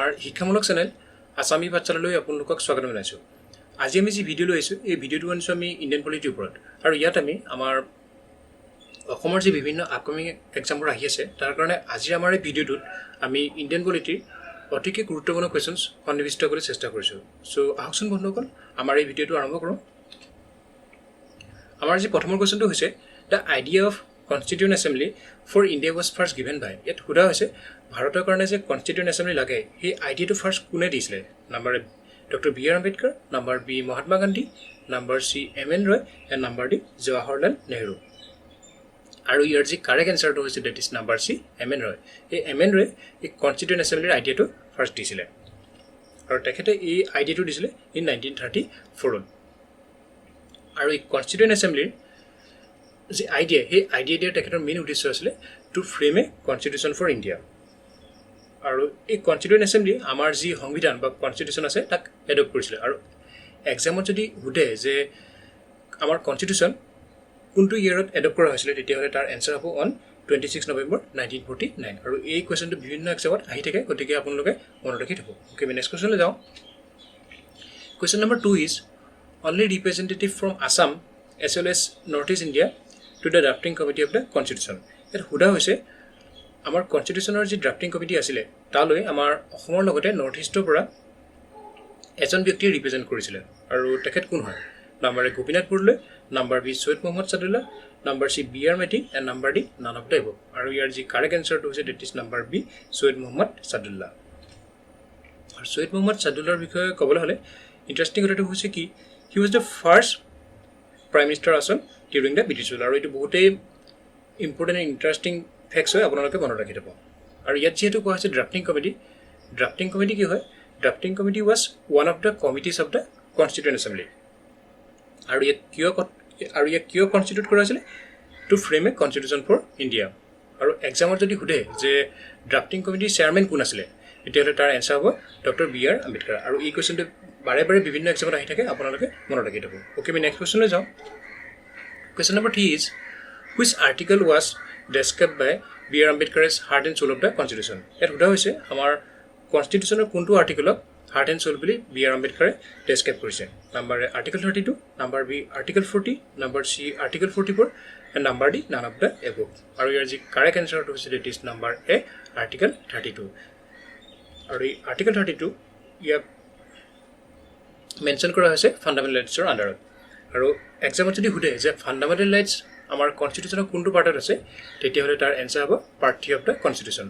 আমাৰ শিক্ষামূলক চেনেল আসামী পাঠশালালৈ আপোনালোকক স্বাগতম জনাইছোঁ। আজি আমি যি ভিডিঅ' লৈ আহিছোঁ এই ভিডিঅ'টো আনিছোঁ আমি ইণ্ডিয়ান পলিটিৰ ওপৰত আৰু ইয়াত আমি আমাৰ অসমৰ যি বিভিন্ন আপকামিং এক্সামবোৰ আহি আছে তাৰ কাৰণে আজি আমাৰ এই ভিডিঅ'টোত আমি ইণ্ডিয়ান পলিটিৰ অতিকে গুৰুত্বপূৰ্ণ কুৱেশ্যনছ সন্নিৱিষ্ট কৰিবলৈ চেষ্টা কৰিছোঁ। চ' আহকচোন বন্ধুসকল আমাৰ এই ভিডিঅ'টো আৰম্ভ কৰোঁ। আমাৰ যি প্ৰথমৰ কুৱেশ্যনটো হৈছে the idea of constituent assembly for India was first given by. ইয়াত সোধা হৈছে ভাৰতৰ কাৰণে যে কনষ্টিটিউণ্ট এছেম্বলি লাগে সেই আইডিয়াটো ফাৰ্ষ্ট কোনে দিছিলে? Number A doctor B R Ambedkar, number B Mahatma Gandhi, number C M N Roy and number D Jawaharlal Nehru. আৰু ইয়াৰ যি কাৰেক্ট এনচাৰটো হৈছে that is number C M N Roy. এই এম এন ৰয় এই কনষ্টিটিউণ্ট এছেম্বলিৰ আইডিয়াটো ফাৰ্ষ্ট দিছিলে আৰু তেখেতে এই আইডিয়াটো দিছিলে ইন 1934। আৰু এই কনষ্টিটিউণ্ট এছেম্বলিৰ যি আইডিয়া সেই আইডিয়া দিয়াৰ তেখেতৰ মেইন উদ্দেশ্য আছিলে to frame a constitution for India. আৰু এই কনষ্টিটিউণ্ট এছেম্বলি আমাৰ যি সংবিধান বা কনষ্টিটিউশ্যন আছে তাক এডপ্ট কৰিছিলে। আৰু এক্সামত যদি সোধে যে আমাৰ কনষ্টিটিউশ্যন কোনটো ইয়েৰত এডপ্ট কৰা হৈছিলে তেতিয়াহ'লে তাৰ এনচাৰ হ'ব অন 26 নৱেম্বৰ 1949। আৰু এই কুৱেশ্যনটো বিভিন্ন এক্সামত আহি থাকে, গতিকে আপোনালোকে মনত ৰাখি থ'ব। অ'কে, আমি নেক্সট কুৱেশ্যনলৈ যাওঁ। Question number 2 is only representative from Assam as well as north east India to the drafting committee of the constitution. ইয়াত সোধা হৈছে আমাৰ কনষ্টিটিউশ্যনৰ যি ড্ৰাফটিং কমিটি আছিলে তালৈ আমাৰ অসমৰ লগতে নৰ্থ ইষ্টৰ পৰা এজন ব্যক্তিয়ে ৰিপ্ৰেজেণ্ট কৰিছিলে। আৰু তেখেত কোন হয়? Number A Gopinath Bordoloi, number B Syed Mohammad Saadullah, number C B R Medhi and number D none of the above. আৰু ইয়াৰ যি কাৰেক্ট এনচাৰটো হৈছে that is number B Syed Mohammad Saadullah. আৰু সৈয়দ মহম্মদ ছাদুল্লাহৰ বিষয়ে ক'বলৈ হ'লে ইণ্টাৰেষ্টিং কথাটো হৈছে কি he was the first prime minister Assam during the British rule. আৰু এইটো বহুতেই ইম্পৰ্টেণ্ট এণ্ড ইণ্টাৰেষ্টিং ফেক্টছ হয়, আপোনালোকে মনত ৰাখি থ'ব। আৰু ইয়াত যিহেতু কোৱা হৈছে ড্ৰাফটিং কমিটি কি হয়? Drafting committee was one of the committees of the constituent assembly. আৰু ইয়াক কিয় কনষ্টিটিউট কৰা হৈছিলে? To frame a constitution for India. আৰু এক্সামত যদি সোধে যে ড্ৰাফটিং কমিটিৰ চেয়াৰমেন কোন আছিলে তেতিয়াহ'লে তাৰ এনচাৰ হ'ব ডক্টৰ বি আৰ আম্বেদকাৰ। আৰু এই কুৱেশ্যনটো বাৰে বাৰে বিভিন্ন এক্সামত আহি থাকে, আপোনালোকে মনত ৰাখি থ'ব। অ'কে, আমি নেক্সট কুৱেশ্যনলৈ যাওঁ। Question number 3 is which article was describe by B R Ambedkar as heart and soul of the constitution. ইয়াত সোধা হৈছে আমাৰ কনষ্টিটিউশ্যনৰ কোনটো আৰ্টিকলক হাৰ্ট এণ্ড চ'ল বুলি বি আৰ আম্বেদকাৰে ডেছক্ৰাইব কৰিছে? Number A article 32, number B article 40, number C article 44 and number D none of the above. আৰু ইয়াৰ যি কাৰেক্ট এনচাৰটো হৈছে that is number A article 32। আৰু এই আৰ্টিকল 32 ইয়াক মেনশ্যন কৰা হৈছে ফাণ্ডামেণ্টেল ৰাইটছৰ আণ্ডাৰত। আৰু এক্সামত যদি সোধে যে ফাণ্ডামেণ্টেল ৰাইটছ আমাৰ কনষ্টিটিউশ্যনৰ কোনটো পাৰ্টত আছে তেতিয়াহ'লে তাৰ এনচাৰ হ'ব পাৰ্ট 3 অফ দ্য কনষ্টিটিউশ্যন।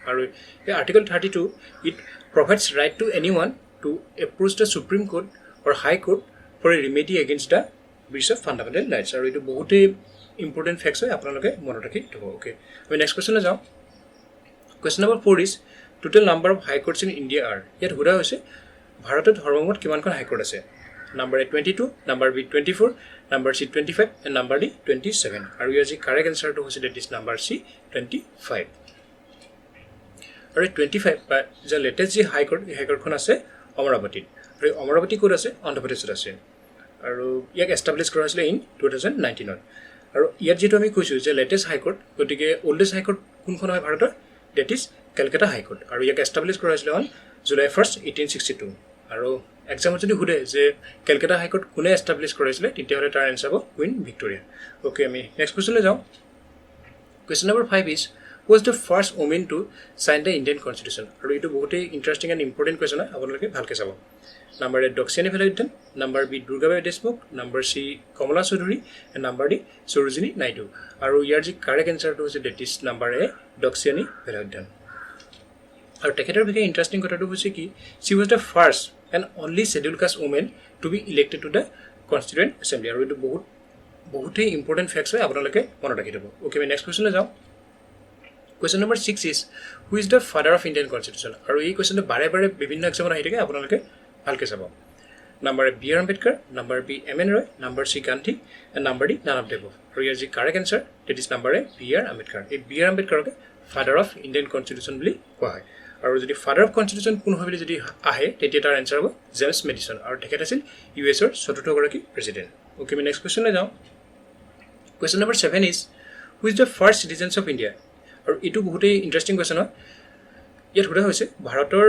আৰু এই article 32 it provides right to any one to approach the supreme court or high court for a remedy against the breach of fundamental rights. আৰু এইটো বহুতেই ইম্পৰ্টেণ্ট ফেক্টছ হয়, আপোনালোকে মনত ৰাখি থ'ব। অ'কে, আমি নেক্সট কুৱেশ্যনলৈ যাওঁ। Question number 4 is total number of high courts in India are. ইয়াত সোধা হৈছে ভাৰতত সৰ্বমুঠ কিমানখন হাইকোৰ্ট আছে? Number A 22, number B 24, number C 25 and number D 27। আৰু ইয়াৰ যি কাৰেক্ট এনচাৰটো হৈছে ডেট ইজ নাম্বাৰ চি 25। আৰু এই 25 বা যে লেটেষ্ট যি হাইকোৰ্ট এই হাইকোৰ্টখন আছে অমৰাৱতীত। আৰু এই অমৰাৱতী ক'ত আছে? অন্ধ্ৰপ্ৰদেশত আছে। আৰু ইয়াক এষ্টাব্লিছ কৰা হৈছিলে ইন 2019। আৰু ইয়াত যিহেতু আমি কৈছোঁ যে লেটেষ্ট হাইকোৰ্ট, গতিকে অল্ডেষ্ট হাইকোৰ্ট কোনখন হয় ভাৰতৰ? That is Calcutta high court. আৰু ইয়াক এষ্টাব্লিছ কৰা হৈছিলে অন জুলাই 1, 1862। আৰু এক্সামত যদি সোধে যে কেলকাতা হাইকোৰ্ট কোনে এষ্টাব্লিছ কৰাইছিলে তেতিয়াহ'লে তাৰ এনচাৰ হ'ব কুইন ভিক্টৰিয়া। অ'কে, আমি নেক্সট কুৱেশ্যনলৈ যাওঁ। Question number 5 is was the first woman to sign the Indian constitution. আৰু এইটো বহুতেই ইণ্টাৰেষ্টিং এণ্ড ইম্পৰ্টেণ্ট কুৱেশ্যন হয়, আপোনালোকে ভালকৈ চাব। Number A Dakshayani Velayudhan, number B Durgabai Deshmukh, number C Kamala Chaudhuri and number D Sarojini Naidu. আৰু ইয়াৰ যি কাৰেক্ট এনচাৰটো হৈছে that is number A Dakshayani ভেলাইউদ্দিন। আৰু তেখেতৰ বিষয়ে ইণ্টাৰেষ্টিং কথাটো হৈছে কি she was the first and only scheduled caste women to be elected to the constituent assembly. আৰু এইটো বহুতেই ইম্পৰ্টেণ্ট ফেক্টছ হয়, আপোনালোকে মনত ৰাখি থ'ব। অ'কে, আমি নেক্সট কুৱেশ্যনলৈ যাওঁ। Question number 6 is who is the father of Indian constitution. আৰু এই কুৱেশ্যনটো বাৰে বাৰে বিভিন্ন এক্সামত আহি থাকে, আপোনালোকে ভালকৈ চাব। Number A B R Ambedkar, number B M N Roy, number C Gandhi and number D none of the above. আৰু ইয়াৰ যি correct answer that is number A B R Ambedkar. এই বি আৰ আম্বেদকাৰকে ফাদাৰ অফ ইণ্ডিয়ান কনষ্টিটিউশ্যন বুলি কোৱা হয়। আৰু যদি ফাদাৰ অফ কনষ্টিটিউশ্যন কোন হয় বুলি যদি আহে তেতিয়া তাৰ এনচাৰ হ'ব জেমছ মেডিচন। আৰু তেখেত আছিল US-ৰ ৪ৰ্থগৰাকী প্ৰেছিডেণ্ট। অ'কে, আমি নেক্সট কুৱেশ্যনলৈ যাওঁ। Question number 7 is who is the first citizens of India. আৰু এইটো বহুতেই ইণ্টাৰেষ্টিং কুৱেশ্যন হয়। ইয়াত সোধা হৈছে ভাৰতৰ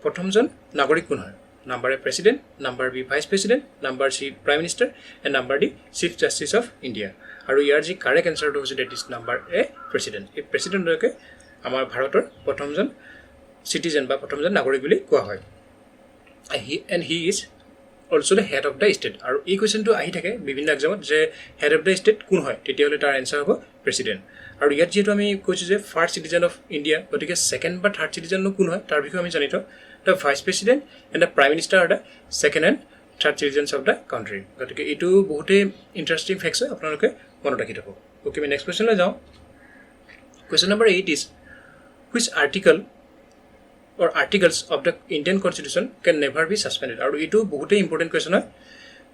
প্ৰথমজন নাগৰিক কোন হয় number A president number B vice president number C prime minister and number D chief justice of India আৰু ইয়াৰ যি কাৰেক্ট এনসাৰটো হৈছে that is number A president এই প্ৰেসিডেন্টকে আমাৰ ভাৰতৰ প্ৰথমজন সিটিজেন বা প্ৰথমজন নাগৰিক বুলি কোৱা হয় he is also the head of the state আৰু এই কুৱেশ্যনটো আহি থাকে বিভিন্ন এক্সামত যে হেড অফ দ্য ষ্টেট কোন হয় তেতিয়াহ'লে তাৰ এনসাৰ হ'ব প্ৰেসিডেন্ট আৰু ইয়াত যেহেতু আমি কৈছোঁ যে ফাৰ্ষ্ট সিটিজেন অফ ইণ্ডিয়া গতিকে সেকেন্ড বা থাৰ্ড সিটিজেননো কোন হয় তাৰ বিষয়ে আমি জানি থওঁ the vice president and the prime minister are the second and third citizens of the country গতিকে এইটো বহুতেই ইণ্টাৰেষ্টিং ফেক্টছ হয় আপোনালোকে মনত ৰাখি থ'ব অ'কে আমি নেক্সট কুৱেশ্যনলৈ যাওঁ question number 8 is which article or articles of the Indian Constitution can never be suspended. Aru itu bahute important question hai.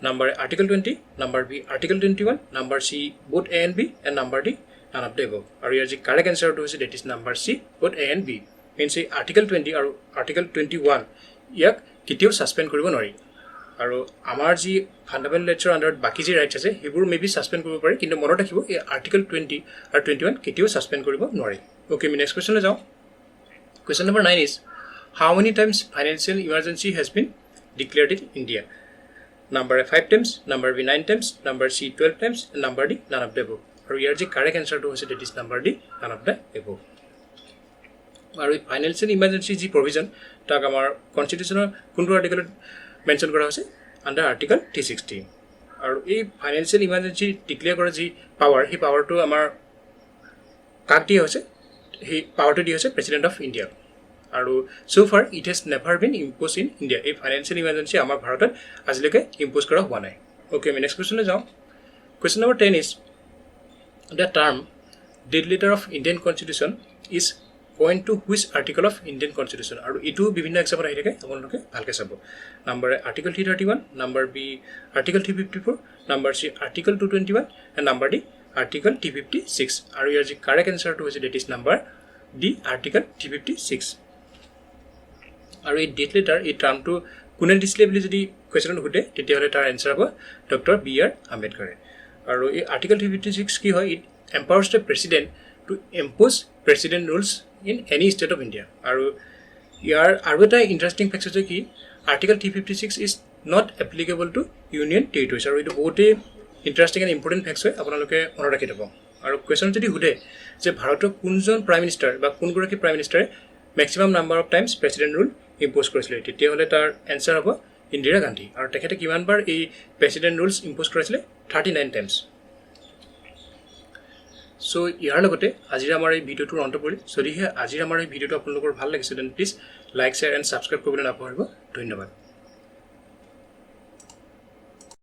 Number Article 20, number B Article 21, number C both A and B, and number D none of the above. Aru here the correct answer to is that is number C both A and B. Means Article 20 or Article 21 yak kitio suspend koribo nori. Aru amar ji fundamental lecture under baki ji rights ase hebur maybe suspend koribo pare kintu monot rakhibo ei Article 20 or 21 kitio suspend koribo nori. Okay, my next question le jao. Question number 9 is how many times financial emergency has been declared in India? Number A 5 times, number B 9 times, number C 12 times, and number D none of the above. Or here the correct answer to that is number D none of the above. Or financial emergency ji provision tak amar constitutional kuntu article mention kora hoise under Article 360. Or ei financial emergency declare kora ji power hi power to amar kak di hoise hi power to di hoise President of India. আৰু so far it has never been imposed in India. A financial emergency আমাৰ ভাৰতত আজিলৈকে impose কৰা হোৱা নাই okay আমি next কোৱেশ্যনলৈ যাওঁ question number 10 is the term dead letter of Indian Constitution is point to which article of Indian Constitution আৰু ইটো বিভিন্ন এক্সামত আহি থাকে আপোনালোকে ভালকৈ চাব number A Article 331 number B Article 354 number C Article 221 and number D Article 356 আৰু ইয়াৰ যি কাৰেক্ট এনসাৰটো হৈছে that is number D Article 356 আৰু এই ডেট লেটাৰ এই টাৰ্মটো কোনে দিছিলে বুলি যদি কোৱেশ্যন হুটে তেতিয়াহ'লে তাৰ এনসাৰ হ'ব ডক্টৰ বি আৰ আম্বেদকাৰ আৰু এই আৰ্টিকল 356 কি হয় it empowers the president to impose president rules in any state of India আৰু ইয়াৰ আৰু এটা ইণ্টাৰেষ্টিং ফেক্ট আছে কি article 356 is not applicable to union territories আৰু এইটো বহুতেই ইণ্টাৰেষ্টিং এণ্ড ইম্পৰ্টেণ্ট ফেক্টছ হয় আপোনালোকে মনত ৰাখি থ'ব আৰু কুৱেশ্যন যদি হুটে যে ভাৰতৰ কোনজন প্ৰাইম মিনিষ্টাৰ বা কোনগৰাকী প্ৰাইম মিনিষ্টাৰে maximum number of times president rule impose কৰিছিলে তেতিয়াহ'লে তাৰ এনসাৰ হ'ব ইন্দিৰা গান্ধী আৰু তেখেতে কিমানবাৰ এই প্ৰেসিডেন্ট ৰুলছ ইম্পোজ কৰিছিলে 39 টাইমছ সো ইয়াৰ লগতে আজিৰ আমাৰ এই ভিডিঅ'টোৰ অন্ত পৰিল যদিহে আজিৰ আমাৰ এই ভিডিঅ'টো আপোনালোকৰ ভাল লাগিছে then please like share and subscribe কৰিবলৈ নাপাহৰিব ধন্যবাদ